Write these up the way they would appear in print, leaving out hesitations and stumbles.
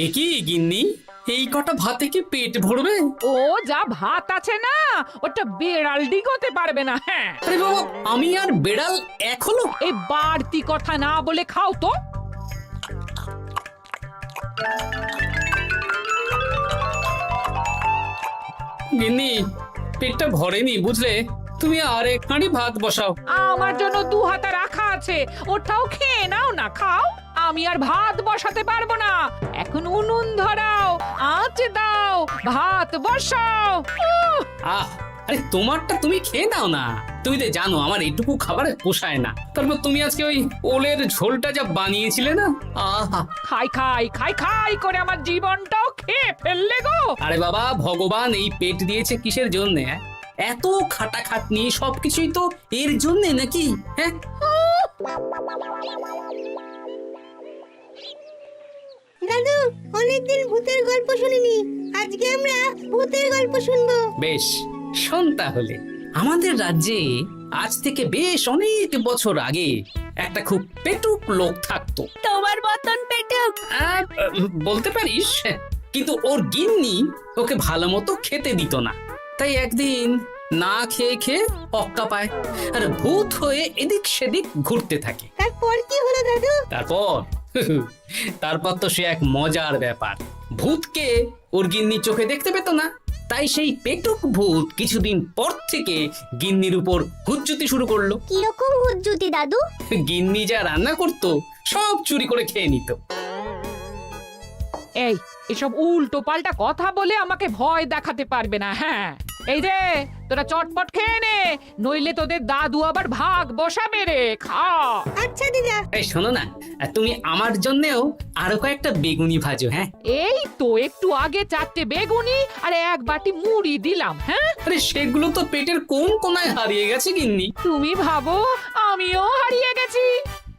এ কি গিন্নি, এই কটা ভাতে কি পেট ভরবে? ও যা ভাত আছে না, ওটা বেড়াল ডিগোতে পারবে না। হ্যাঁ, আরে বাবা, আমি আর বেড়াল এক হলো? এই বাড়তি কথা না বলে খাও তো। গিন্নি, পেটটা ভরেনি বুঝলে, তুমি আর এক হাঁড়ি ভাত বসাও। আমার জন্য 2 হাতা রাখা আছে, ওটাও খেয়ে নাও না, খাও। আমি আর ভাত বসাতে পারবো না, এখন উনুন ধরাও, আঁচ দাও, ভাত বসাও। আহ, আরে তোমারটা তুমি খেয়ে নাও না। তুমি তো জানো আমার এইটুকু খাবার পোষায় না। তারপর তুমি আজকে ওই ওলের ঝোলটা যা বানিয়েছিলে না, আহা। খাই খাই খাই খাই করে আমার জীবনটাও খেয়ে ফেললে গো। আরে বাবা, ভগবান এই পেট দিয়েছে কিসের জন্য? এত খাটাখাটনি, সবকিছুই তো এর জন্য নাকি? হ্যাঁ, দাদু, অনেকদিন ভূতের গল্প শুনিনি, আজকে আমরা ভূতের গল্প শুনবো। বেশ, শোন তাহলে। আমাদের রাজ্যে আজ থেকে বেশ অনেক বছর আগে একটা খুব পেটুক লোক থাকতো। তোমার মতন পেটুক? বলতে পারিস, কিন্তু ওর গিন্নি ওকে ভালো মতো খেতে দিত না। তাই একদিন না খেয়ে খেয়ে অক্কা পায় আর ভূত হয়ে এদিক সেদিক ঘুরতে থাকে। তারপর কি হলো দাদু? তারপর তো সে এক মজার ব্যাপার। ভূতকে ওর গিন্নি চোখে দেখতে পেত না, তাই সেই পেটুক ভূত কিছুদিন পর থেকে গিন্নির উপর হুজ্জুতি শুরু করলো। কিরকম হুজ্জুতি দাদু? গিন্নি যা রান্না করতো সব চুরি করে খেয়ে নিত। এই এসব উল্টো পাল্টা কথা বলে আমাকে ভয় দেখাতে পারবে না। হ্যাঁ, এই যে তোরা চটপট খেয়ে নে, নইলে তোদের দাদু আবার ভাগ বসাবে রে। খা। আচ্ছা দিদা। এই শোনো না, তুমি আমার জন্যেও আরো কয়েকটা বেগুনি ভাজো। হ্যাঁ, এই তো একটু আগে 4টে বেগুনি আর 1 বাটি মুড়ি দিলাম। হ্যাঁ, আরে সেগুলো তো পেটের কোন কোনায় হারিয়ে গেছে গিন্নি। তুমি ভাবো আমিও হারিয়ে গেছি?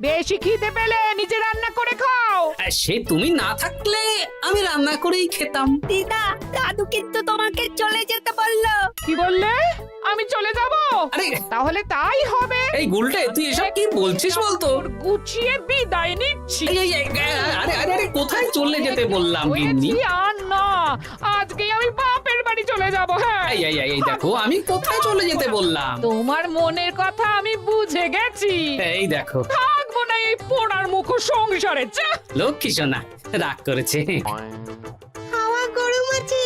বেশি খিদে পেলে নিজে রান্না করে খাও। আর সে তুমি না থাকলে আমি রান্না করেই খেতাম। দিদা, দাদু কিন্তু তোমাকে চলে যেতে বললো। কি বললে? আমি চলে যাব? আরে তাহলে তাই হবে। এই গুলটে, তুই এসব কি বলছিস বলতো? গুছিয়ে বিদায় নিচ্ছি। আরে আরে আরে, কোথায় চলে যেতে বললাম গিন্নি? হয়েছি আর না, আজকে আমি বাপের বাড়ি চলে যাব। হ্যাঁ, এই দেখো, আমি কোথায় চলে যেতে বললাম? তোমার মনের কথা আমি বুঝে গেছি। এই দেখো, থাকবো না এই পোড়ার মুখ সংসারে। যা। লক্ষ্মী সোনা রাগ করেছে। হাওয়া গরম আছে,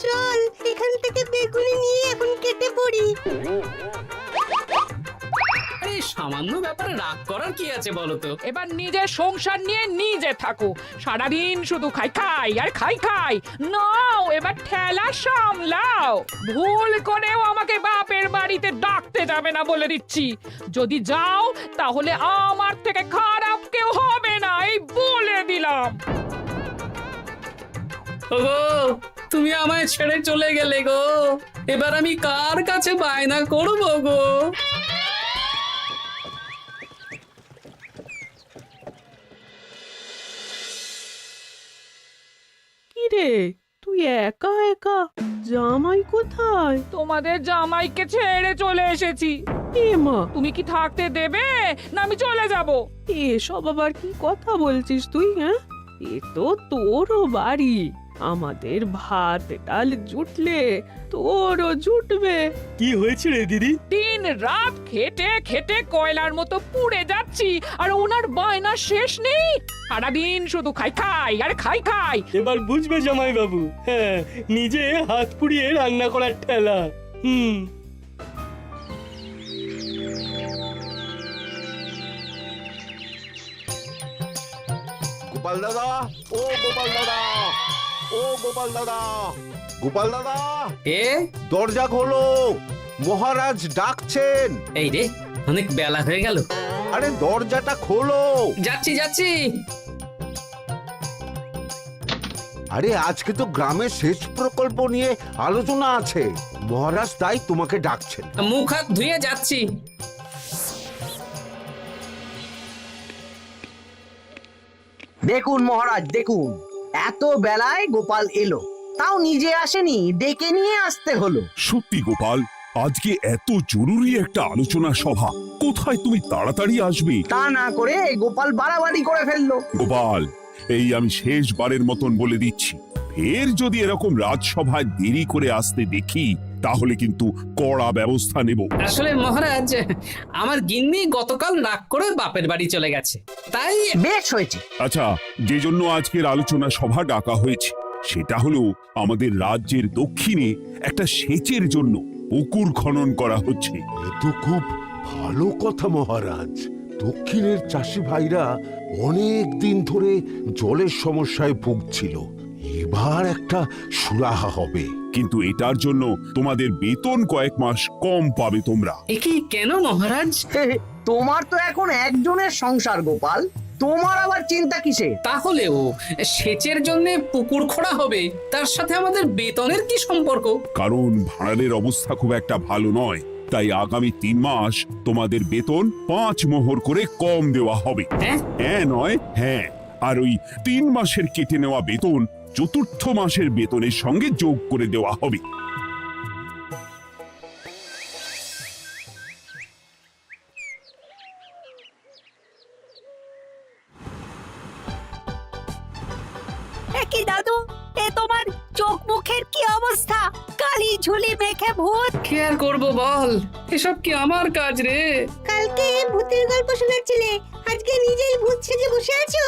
চল এখান থেকে বেগুনি নিয়ে এখন কেটে পড়ি। এই সামান্য ব্যাপারে রাগ করার কি আছে বলো তো? এবার নিজের সংসার নিয়ে নিজে থাকো, সারাদিন শুধু খাই খাই আর খাই খাই। নাও এবার ঠেলা সামলাও। ভুল করেও আমাকে বাপের বাড়িতে ডাকতে যাবে না বলে দিচ্ছি। যদি যাও তাহলে আমার থেকে খারাপ কেউ হবে না, এই বলে দিলাম। ওগো, তুমি আমায় ছেড়ে চলে গেলে গো, এবার আমি কার কাছে বায়না করবো গো? রে, তুই একা একা? জামাই কোথায়? তোমাদের জামাইকে ছেড়ে চলে এসেছি। এ মা, তুমি কি থাকতে দেবে না আমি চলে যাব? এসব আবার কি কথা বলছিস তুই? হ্যাঁ, এ তো তোরও বাড়ি। আমাদের ভাত ডাল জুটলে তোরও জুটবে। কি হয়েছে রে দিদি? দিন রাত খেটে খেটে কয়লার মতো পুড়ে যাচ্ছি, আর ওনার বায়না শেষ নেই। সারাদিন শুধু খাই খাই আর খাই খাই। এবার বুঝবে জামাই বাবু। হ্যাঁ, নিজে হাত পুড়িয়ে রান্না করার ঠেলা। গোপাল দাদা, ও গোপাল দাদা, ও গোপাল দাদা, গোপাল দাদা, এ দরজা খোলো, মহারাজ ডাকছেন। এই রে, অনেক বেলা হয়ে গেল। আরে দরজাটা খোলো। যাচ্ছি যাচ্ছি। আরে আজকে তো গ্রামের সেচ প্রকল্প নিয়ে আলোচনা আছে, মহারাজ তাই তোমাকে ডাকছেন। মুখ হাত ধুয়ে যাচ্ছি। দেখুন মহারাজ, দেখুন এত বেলায় গোপাল এলো, তাও নিজে আসেনি, ডেকে নিয়ে আসতে হলো। সত্যি গোপাল, আজকে এত জরুরি একটা আলোচনা সভা, কোথায় তুমি তাড়াতাড়ি আসবে? তা না করে গোপাল বাড়াবাড়ি করে ফেললো। গোপাল, এই আমি শেষবারের মতন বলে দিচ্ছি, ফের যদি এরকম রাজসভায় দেরি করে আসতে দেখি তাহলে কিন্তু কড়া ব্যবস্থা নেব। আসলে মহারাজ, আমার গিন্নি গতকাল রাগ করে বাপের বাড়ি চলে গেছে, তাই বেশ হয়েছে। আচ্ছা, যে জন্য আজকের আলোচনা সভা ডাকা হয়েছে সেটা হলো আমাদের রাজ্যের দক্ষিণে একটা সেচের জন্য পুকুর খনন করা হচ্ছে। এ তো খুব ভালো কথা মহারাজ। দক্ষিণের চাষি ভাইরা অনেক দিন ধরে জলের সমস্যায় ভুগছিল, এবার একটা সুরাহা হবে। কিন্তু এটার জন্য তোমাদের বেতন কয়েক মাস কম পাবে তোমরা। একি কেন মহারাজ? তোমার তো এখন একজনের সংসার গোপাল, তোমার আবার চিন্তা কিসে? তাহলেও সেচের জন্য পুকুর খোঁড়া হবে, তার সাথে আমাদের বেতনের কি সম্পর্ক? কারণ ভাড়ারের অবস্থা খুব একটা ভালো নয়, তাই আগামী 3 মাস তোমাদের বেতন 5 মোহর করে কম দেওয়া হবে। হ্যাঁ? হ্যাঁ নয় হ্যাঁ। আর ওই 3 মাসের কেটে নেওয়া বেতন চতুর্থ মাসের বেতনের সঙ্গে যোগ করে দেওয়া হবে। কি দাদু, এ তোমার চোখ মুখের কি অবস্থা? কালি ঝুলি মেখে ভূত। কি আর করবো বল, এসব কি আমার কাজ রে? কালকে ভূতের গল্প শোনাচ্ছিলে, আজকে নিজেই ভূত সেজে বসে আছো।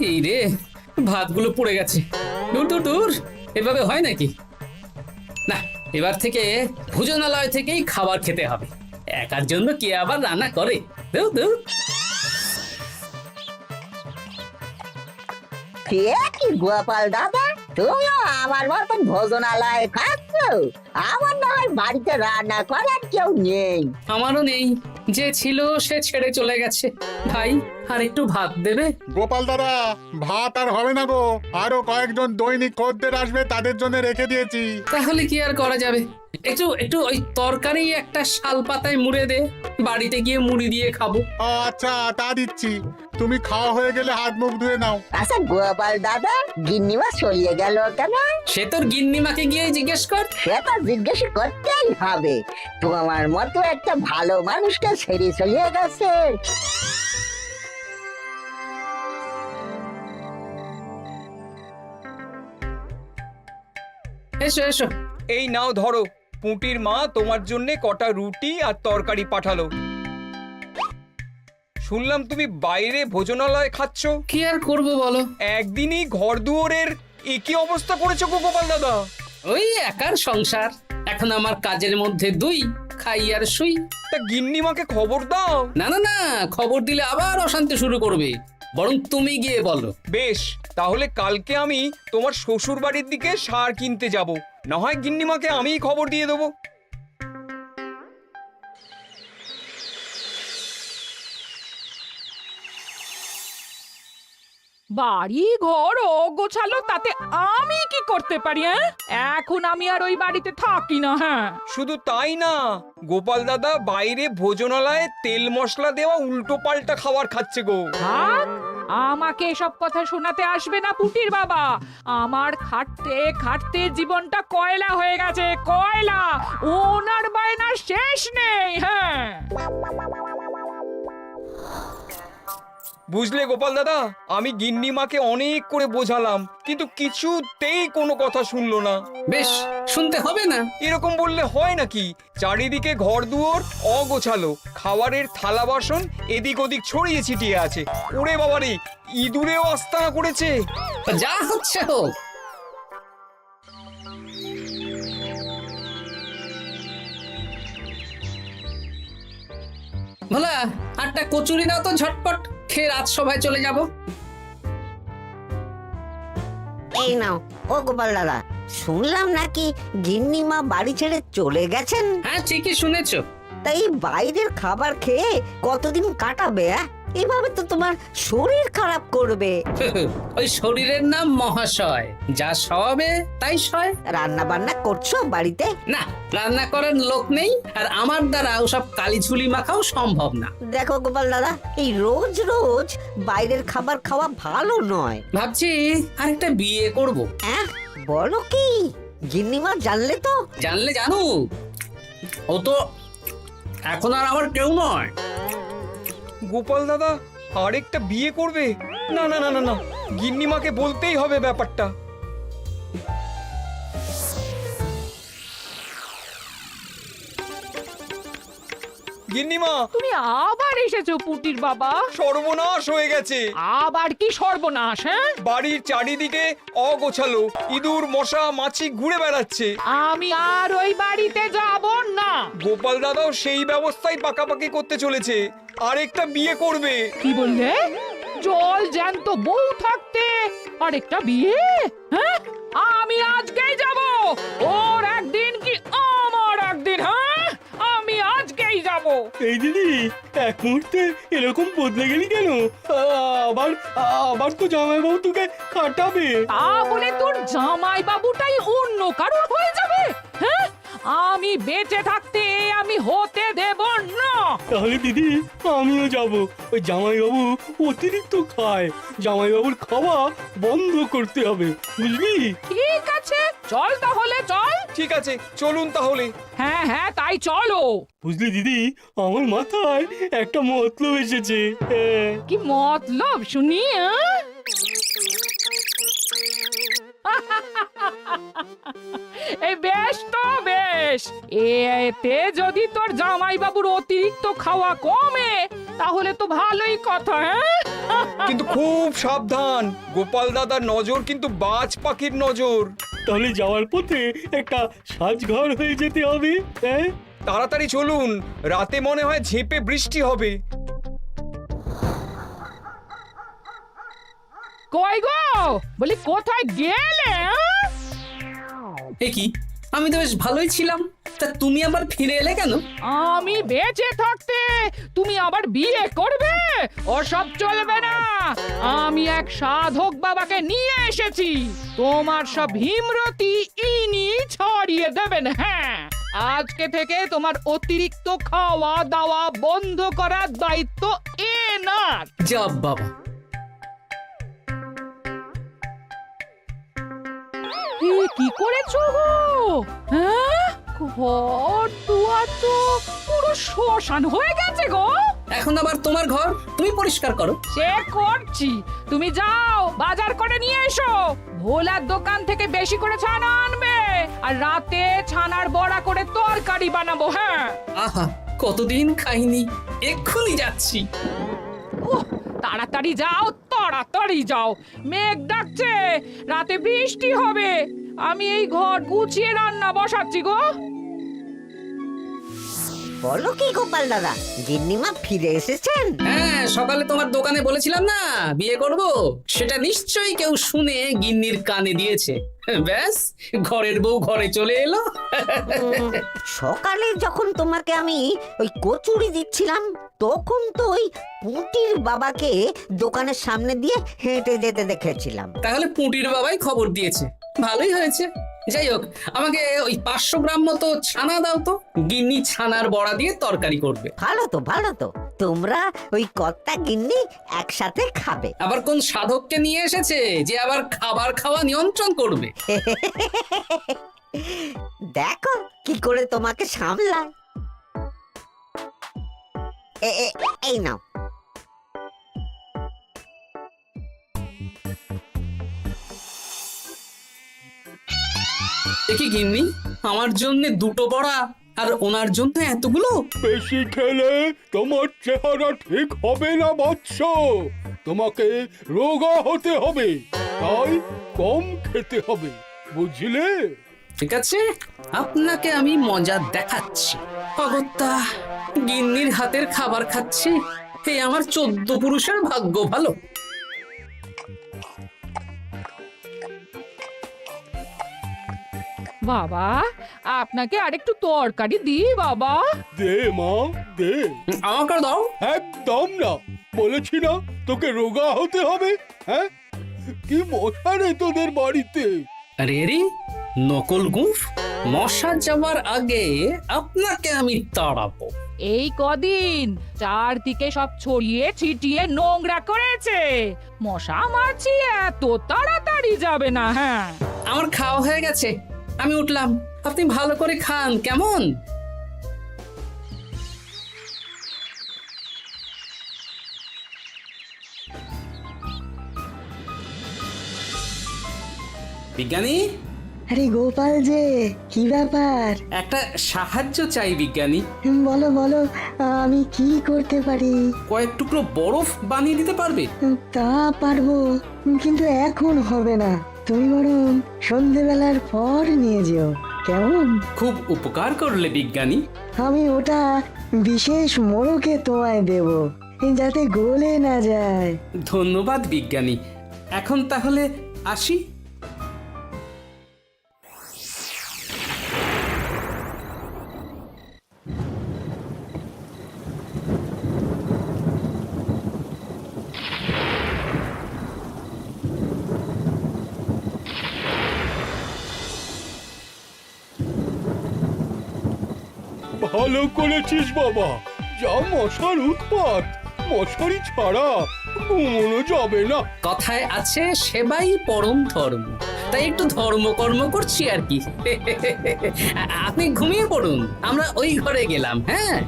এই রে, ভাতগুলো পড়ে গেছে। দূর দূর দূর, এভাবে হয় নাকি? না, এবার থেকে ভোজনালয় থেকেই খাবার খেতে হবে। একার জন্য কে আবার রান্না করে? দূর দূর। কি গোপাল দাদা, তুমিও আমার মতন ভোজনালয় খাচ্ছ? আমার না হয় বাড়িতে রান্না করার কেউ নেই। আমারও নেই, যে ছিল সে ছেড়ে চলে গেছে। ভাই, আর একটু ভাত দেবে? গোপাল দাদা, ভাত আর হবে না গো, আরো কয়েকজন দৈনিক খদ্দের আসবে, তাদের জন্য রেখে দিয়েছি। তাহলে কি আর করা যাবে? একটু একটু ওই তরকারি একটা শাল পাতায় মুড়ে দে, বাড়িতে গিয়ে মুড়ি দিয়ে খাবো। আচ্ছা, তা দিচ্ছি। তুমি খাওয়া হয়ে গেলে হাত মুখ ধুয়ে নাও। আচ্ছা গোপাল দাদা, গিন্নিমা চলিয়ে গেল কেন? সে তোর গিন্নিমাকে গিয়ে জিজ্ঞেস কর। সে তো জিজ্ঞেস করতেই হবে, তোমার মতো একটা ভালো মানুষকে ছেড়ে চলিয়ে গেছে। এসো এসো। এই নাও ধরো, পুঁটির মা তোমার জন্য কটা রুটি আর তরকারি পাঠালো। শুনলাম তুমি বাইরে ভোজনালয় খাচ্ছ। কি আর করবো বলো, একদিনই ঘর দুয়ারের একই অবস্থা করেছো গো গোপাল দাদা। ওই একার সংসার, এখন আমার কাজের মধ্যে দুই, খাই আর শুই। তা গিন্নিমাকে খবর দাও। না না না, খবর দিলে আবার অশান্তি শুরু করবে, বরং তুমি গিয়ে বলো। বেশ, তাহলে কালকে আমি তোমার শ্বশুর বাড়ির দিকে সার কিনতে যাব, না হয় গিন্নিমাকে আমিই খবর দিয়ে দেবো। বাড়ি ঘর গোছালো, তাতে আমি কি করতে পারি? এখন আমি আর ওই বাড়িতে থাকি না। হ্যাঁ, শুধু তাই না, গোপাল দাদা বাইরে ভোজনালয়ে তেল মশলা দেওয়া উল্টো পাল্টা খাবার খাচ্ছে গো। থাক, আমাকে এসব কথা শোনাতে আসবে না পুটির বাবা। আমার খাটতে খাটতে জীবনটা কয়লা হয়ে গেছে, কয়লা। ওনার বায়নার শেষ নেই। হ্যাঁ, বুঝলে গোপাল দাদা, আমি গিন্নিমাকে অনেক করে বোঝালাম, কিন্তু কিছুতেই কোনো কথা শুনলো না। বেশ, শুনতে হবে না। এরকম বললে হয় নাকি? চারিদিকে ঘর দুয়ার অগোছালো, খাবারের থালা বাসন এদিক ওদিক ছড়িয়ে ছিটিয়ে আছে। ওরে বাবারে, ইঁদুরেও আস্তানা করেছে। যা হচ্ছে হোক। ভোলা, আটটা কচুরি দাও তো ঝটপট, খেয়ে রাজসভায় চলে যাব। এই নাও। ও গোপাল দাদা, শুনলাম নাকি গিন্নিমা বাড়ি ছেড়ে চলে গেছেন? হ্যাঁ, ঠিকই শুনেছো। তাই বাইরের খাবার খেয়ে কতদিন কাটাবে? এভাবে তো তোমার শরীর খারাপ করবে। ওই শরীরের নাম মহাশয়, যা সবে তাই সয়। রান্না বান্না করছো বাড়িতে? না, রান্না করার লোক নেই, আর আমার দ্বারা ওসব কালিঝুলি মাখাও সম্ভব না। দেখো গোপাল দাদা, এই রোজ রোজ বাইরের খাবার খাওয়া ভালো নয়। ভাবছি আরেকটা বিয়ে করব। হ্যাঁ, বলো কি গিন্নিমা জানলে তো? জানলে জানো, ও তো এখন আর আমার কেউ নয়। গোপাল দাদা আরেকটা বিয়ে করবে? না না না না না, গিন্নিমাকে বলতেই হবে ব্যাপারটা। গিন্নিমা, তুমি আবার এসেছো পুটির বাবা। সর্বনাশ হয়ে গেছে। আবার কি সর্বনাশ? হ্যাঁ, বাড়ির চারিদিকে অগোছালো, ইঁদুর মশা মাছি ঘুরে বেড়াচ্ছে। আমি আর ওই বাড়িতে যাব না। গোপাল দাদাও সেই ব্যবস্থাই পাকাপাকি করতে চলেছে, আরেকটা বিয়ে করবে। কি বললে? জল জ্যান্ত বউ থাকতে আরেকটা বিয়ে? হ্যাঁ, আমি আজকেই যাব। ওর একদিন কি আমার একদিন? হ্যাঁ, আমি আজকেই যাব। এই দিদি, এক মুহূর্তে এরকম বদলে গেলি কেন? আবার আবার তো জামাইবাবু তোকে কাটাবে। তা বলে তোর জামাই বাবুটাই অন্য কারোর হয়ে যাবে? হ্যাঁ, আমি বেঁচে থাকতে আমি হতে দেব না। তাহলে দিদি আমিও যাব। ওই জামাইবাবু অতিরিক্ত খায়, জামাইবাবুর খাওয়া বন্ধ করতে হবে, বুঝলি? ঠিক আছে, চল তাহলে চল। ঠিক আছে, চলুন তাহলে। হ্যাঁ হ্যাঁ, তাই চলো। বুঝলি দিদি, আমার মাথায় একটা মতলব এসেছে। হ্যাঁ। কি মতলব শুনি? এই বেশ তো বেশ, এতে যদি তোর জামাই বাবুর অতিরিক্ত খাওয়া কমে তাহলে তো ভালোই কথা। হ্যাঁ, কিন্তু খুব সাবধান, গোপাল দাদার নজর কিন্তু বাজ পাখির নজর। তাহলে যাওয়ার পথে একটা সাজঘর হয়ে যেতে হবে। হ্যাঁ, তাড়াতাড়ি চলুন, রাতে মনে হয় ঝেঁপে বৃষ্টি হবে। কই গো, বলি কোথায় গেলে? এ কি, আমি তো বেশ ভালোই ছিলাম, তা তুমি আবার ফিরে এলে কেন? আমি বেঁচে থাকতে তুমি আবার বিয়ে করবে? ওসব চলবে না। আমি এক সাধক বাবাকে নিয়ে এসেছি, তোমার সব ভীমরতি ইনি ছড়িয়ে দেবেন। হ্যাঁ, আজকে থেকে তোমার অতিরিক্ত খাওয়া দাওয়া বন্ধ করার দায়িত্ব এনার। যা বাবা, কি করেছো গো? হ্যাঁ, ঘর দুয়ার তো পুরো শ্মশান হয়ে গেছে গো। এখন আবার তোমার ঘর তুমি পরিষ্কার করো। সে করছি, তুমি যাও বাজার করে নিয়ে এসো। ভোলার দোকান থেকে বেশি করে ছানা আনবে, আর রাতে ছানার বড়া করে তরকারি বানাবো। হ্যাঁ, আহা, কতদিন খাইনি, এক্ষুনি যাচ্ছি। উহ, তাড়াতাড়ি যাও, তাড়াতাড়ি যাও। মেঘ ডাকছে, রাতে বৃষ্টি হবে। আমি এই ঘর গুছিয়ে রান্না বসাচ্ছি গো। বলো কি গোপাল দাদা, গিন্নিমা ফিরে এসেছেন? হ্যাঁ, সকালে তোমার দোকানে বলেছিলাম না বিয়ে করব, সেটা নিশ্চয়ই কেউ শুনে গিন্নির কানে দিয়েছে। ব্যাস, ঘরের বউ ঘরে চলে এলো। সকালে যখন তোমাকে আমি ওই কচুরি দিচ্ছিলাম তখন তো ওই পুটির বাবাকে দোকানের সামনে দিয়ে হেঁটে যেতে দেখেছিলাম। তাহলে পুটির বাবাই খবর দিয়েছে, ভালোই হয়েছে। যাই হোক, আমাকে ওই 500 গ্রাম মতো ছানা দাও তো, গিন্নি ছানার বড়া দিয়ে তরকারি করবে। ভালো তো, ভালো তো, তোমরা ওই কর্তা গিন্নি একসাথে খাবে। আবার কোন সাধককে নিয়ে এসেছে যে আবার খাবার খাওয়া নিয়ন্ত্রণ করবে? দেখো কি করে তোমাকে সামলায়। এই নাও। দেখি গিন্নি, আমার জন্য দুটো বড়া আর ওনার জন্য এতগুলো? বেশি খেলে তোমার চেহারা ঠিক হবে না বৎস, তোমাকে রোগা হতে হবে, তাই কম খেতে হবে, বুঝলে? ঠিক আছে, আপনাকে আমি মজা দেখাচ্ছি। অগত্যা গিন্নির হাতের খাবার খাচ্ছি, এই আমার 14 পুরুষের ভাগ্য ভালো। বাবা, আপনাকে আরেকটু তরকারি দিই বাবা? দে মা, দে। আমাকে দাও। একদম না, বলেছি না তোকে রোগা হতে হবে। হ্যাঁ, কি মশা রে তোদের বাড়িতে। আরে রে, নকল গুফ, মশা যাওয়ার আগে আপনাকে আমি তাড়াবো। এই কদিন চারদিকে সব ছড়িয়ে ছিটিয়ে নোংরা করেছে, মশা মাছি এত তাড়াতাড়ি যাবে না। হ্যাঁ, আমার খাওয়া হয়ে গেছে, আমি উঠলাম। আপনি ভালো করে খান, কেমন? বিজ্ঞানী, আরে গোপাল যে, কি ব্যাপার? একটা সাহায্য চাই বিজ্ঞানী। বলো বলো, আমি কি করতে পারি? কয়েক টুকরো বরফ বানিয়ে দিতে পারবে? তা পারবো, কিন্তু এখন হবে না। তুমি বরং সন্ধেবেলার পর নিয়ে যেও, কেমন? খুব উপকার করলে বিজ্ঞানী। আমি ওটা বিশেষ মোড়কে তোমায় দেব, যাতে গলে না যায়। ধন্যবাদ বিজ্ঞানী। এখন তাহলে আসি। ভালো করেছিস বাবা, যা মশার উৎপাত, মশারি ছাড়া ঘুমোনো যাবে না। কথায় আছে সেবাই পরম ধর্ম, তাই একটু ধর্মকর্ম করছি আর কি। আপনি ঘুমিয়ে পড়ুন, আমরা ওই ঘরে গেলাম। হ্যাঁ,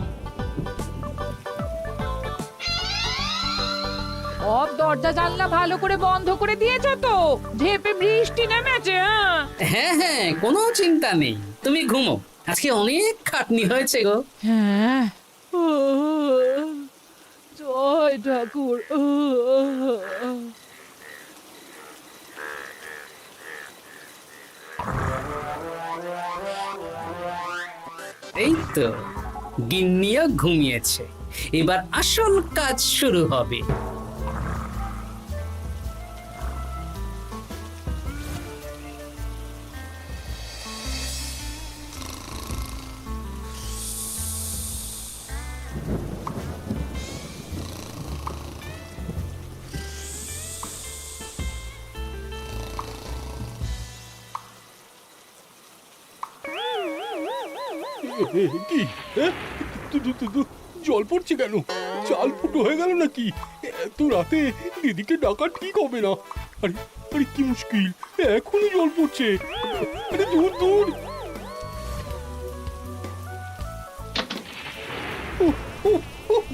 সব দরজা জানলা ভালো করে বন্ধ করে দিয়েছো তো? ঝেপে বৃষ্টি নেমেছে। হ্যাঁ হ্যাঁ, কোনো চিন্তা নেই, তুমি ঘুমো। আজকে অনেক খাটনি হয়েছে গো। হ্যাঁ, জয় ঠাকুর। এই তো গিন্নিও ঘুমিয়েছে, এবার আসল কাজ শুরু হবে। কি জল পড়ছে কেন? চাল ফুটো হয়ে গেল নাকি? এত রাতে দিদিকে ডাকা ঠিক হবে না। আরে আরে কি মুশকিল, এখনই জল পড়ছে। আরে দূর দূর।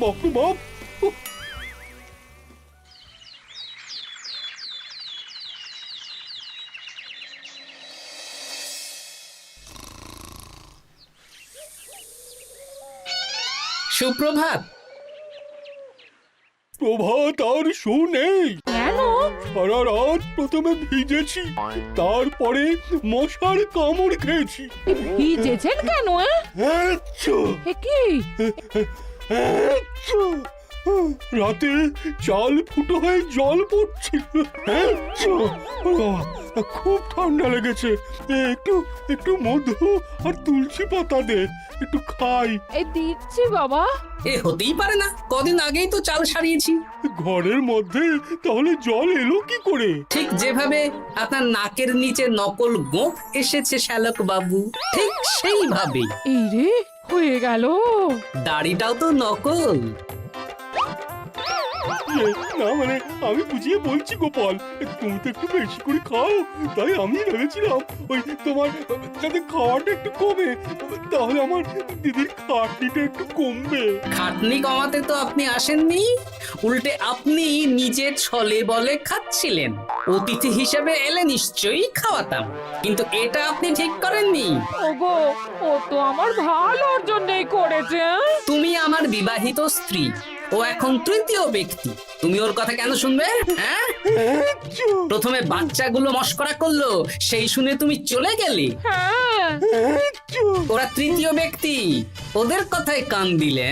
বাপরে বাপ। সুপ্রভাত। প্রভাত আর শো নেই। কেন? সারা রাত প্রথমে ভিজেছি, তারপরে মশার কামড় খেয়েছি। ভিজেছেন কেন? কি রাতে চাল ফুটো হয়ে জল পড়ছিল। খুব ঠান্ডা লেগেছে। একটু একটু মধু আর তুলসী পাতা দে, একটু খাই। এই দিচ্ছি বাবা। এ হতেই পারে না, কদিন আগেই তো চাল সারিয়েছি। ঘরের মধ্যে তাহলে জল এলো কি করে? ঠিক যেভাবে আপনার নাকের নিচে নকল গোঁফ এসেছে শ্যালক বাবু, ঠিক সেইভাবেই। এই রে, হয়ে গেল। দাড়িটাও তো নকল। না মানে আমি বুঝিয়ে বলছি গোপাল, তুমি তো একটু বেশি করে খাও, তাই আমি ভেবেছিলাম ওই তোমার যাতে খাওয়াটা একটু কমে, তাহলে আমার দিদির খাটনিটা একটু কমবে। খাটনি কমাতে তো আপনি আসেননি, উল্টে আপনি নিজের ছলে বলে খাচ্ছিলেন। অতিথি হিসেবে এলে নিশ্চয়ই খাওয়াতাম, কিন্তু এটা আপনি ঠিক করেননি। ওগো, ও তো আমার ভালোর জন্যই করেছে। তুমি আমার বিবাহিত স্ত্রী, ও এখন তৃতীয় ব্যক্তি, তুমি ওর কথা কেন শুনবে? হ্যাঁ, প্রথমে বাচ্চাগুলো মস্করা করলো, সেই শুনে তুমি চলে গেলে। হ্যাঁ, ওরা তৃতীয় ব্যক্তি, ওদের কথায় কান দিলে।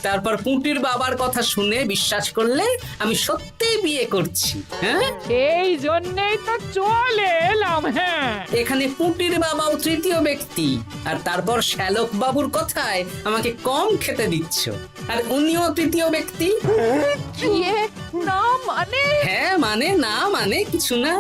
তারপর পুঁটির বাবার কথা শুনে বিশ্বাস করলে আমি সত্যি বিয়ে করছি। হ্যাঁ, এই জন্যই তো চলে এলাম। হ্যাঁ, এখানে পুঁটির বাবাও তৃতীয় ব্যক্তি, আর তারপর শ্যালক বাবুর কথায় আমাকে কম খেতে দিচ্ছ, আর উনিও তৃতীয় ব্যক্তি। ইয়ে, না মানে হ্যাঁ মানে না মানে কিছু না।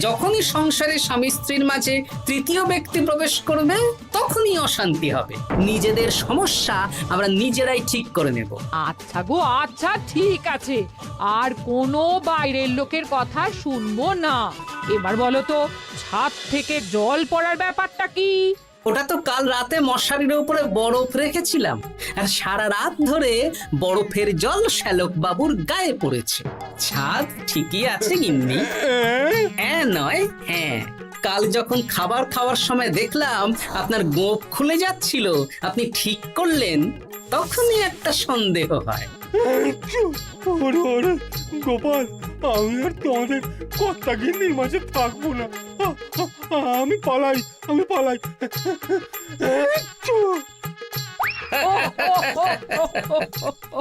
যখনই সংসারে স্বামী স্ত্রীর মাঝে তৃতীয় ব্যক্তি প্রবেশ করবে তখনই অশান্তি হবে। নিজেদের সমস্যা আমরা নিজেরাই ঠিক করে নেব। আচ্ছা গো আচ্ছা ঠিক আছে, আর কোনো বাইরের লোকের কথা শুনবো না। এবার বলো তো, ছাদ থেকে জল পড়ার ব্যাপারটা কি? ওটা তো কাল রাতে মশারির উপরে বরফ রেখেছিলাম, আর সারা রাত ধরে বরফের জল শ্যালক বাবুর গায়ে পড়েছে। ছাদ ঠিকই আছে গিন্নি। হ্যাঁ নয় হ্যাঁ, কাল যখন খাবার খাওয়ার সময় দেখলাম আপনার গোঁফ খুলে যাচ্ছিল, আপনি ঠিক করলেন, তখনই একটা সন্দেহ হয়। ওরে ওরে গোপাল, আমি আর তোমাদের কর্তা গিন্নির মাঝে থাকবো না। আমি পালাই, আমি পালাই। ও, ও, ও, ও, ও, ও, ও।